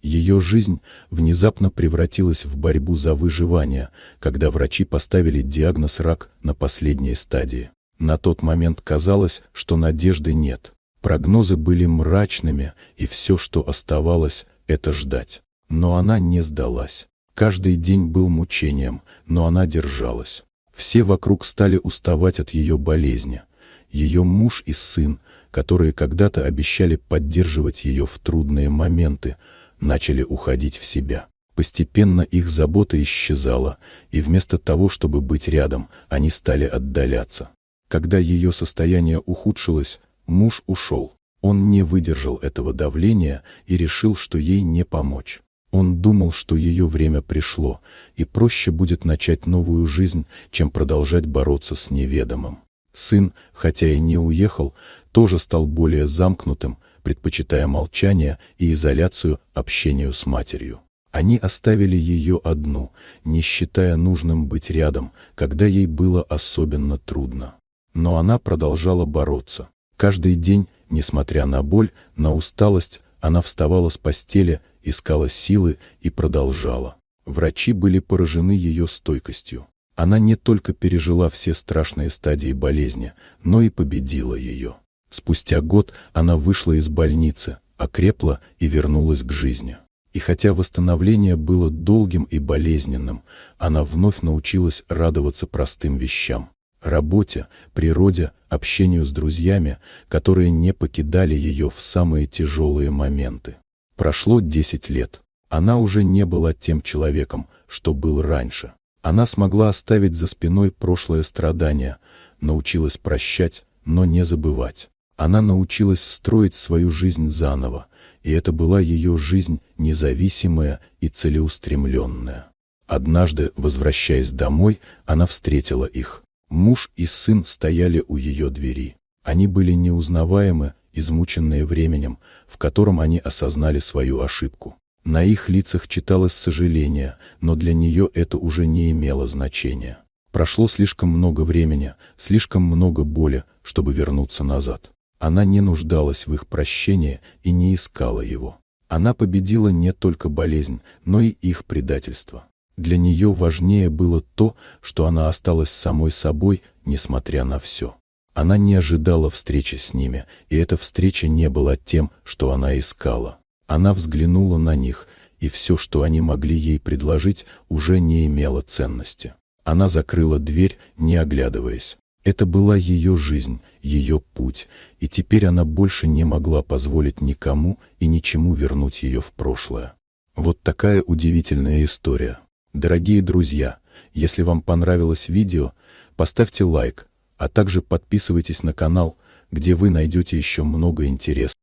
Ее жизнь внезапно превратилась в борьбу за выживание, когда врачи поставили диагноз «рак» на последней стадии. На тот момент казалось, что надежды нет. Прогнозы были мрачными, и все, что оставалось, это ждать. Но она не сдалась. Каждый день был мучением, но она держалась. Все вокруг стали уставать от ее болезни. Ее муж и сын, которые когда-то обещали поддерживать ее в трудные моменты, начали уходить в себя. Постепенно их забота исчезала, и вместо того, чтобы быть рядом, они стали отдаляться. Когда ее состояние ухудшилось, муж ушел. Он не выдержал этого давления и решил, что ей не помочь. Он думал, что ее время пришло, и проще будет начать новую жизнь, чем продолжать бороться с неведомым. Сын, хотя и не уехал, тоже стал более замкнутым, предпочитая молчание и изоляцию общению с матерью. Они оставили ее одну, не считая нужным быть рядом, когда ей было особенно трудно. Но она продолжала бороться. Каждый день, несмотря на боль, на усталость, она вставала с постели, искала силы и продолжала. Врачи были поражены ее стойкостью. Она не только пережила все страшные стадии болезни, но и победила ее. Спустя год она вышла из больницы, окрепла и вернулась к жизни. И хотя восстановление было долгим и болезненным, она вновь научилась радоваться простым вещам. Работе, природе, общению с друзьями, которые не покидали ее в самые тяжелые моменты. Прошло 10 лет. Она уже не была тем человеком, что был раньше. Она смогла оставить за спиной прошлое страдания, научилась прощать, но не забывать. Она научилась строить свою жизнь заново, и это была ее жизнь независимая и целеустремленная. Однажды, возвращаясь домой, она встретила их. Муж и сын стояли у ее двери. Они были неузнаваемы, измученные временем, в котором они осознали свою ошибку. На их лицах читалось сожаление, но для нее это уже не имело значения. Прошло слишком много времени, слишком много боли, чтобы вернуться назад. Она не нуждалась в их прощении и не искала его. Она победила не только болезнь, но и их предательство. Для нее важнее было то, что она осталась самой собой, несмотря на все. Она не ожидала встречи с ними, и эта встреча не была тем, что она искала. Она взглянула на них, и все, что они могли ей предложить, уже не имело ценности. Она закрыла дверь, не оглядываясь. Это была ее жизнь, ее путь, и теперь она больше не могла позволить никому и ничему вернуть ее в прошлое. Вот такая удивительная история. Дорогие друзья, если вам понравилось видео, поставьте лайк, а также подписывайтесь на канал, где вы найдете еще много интересного.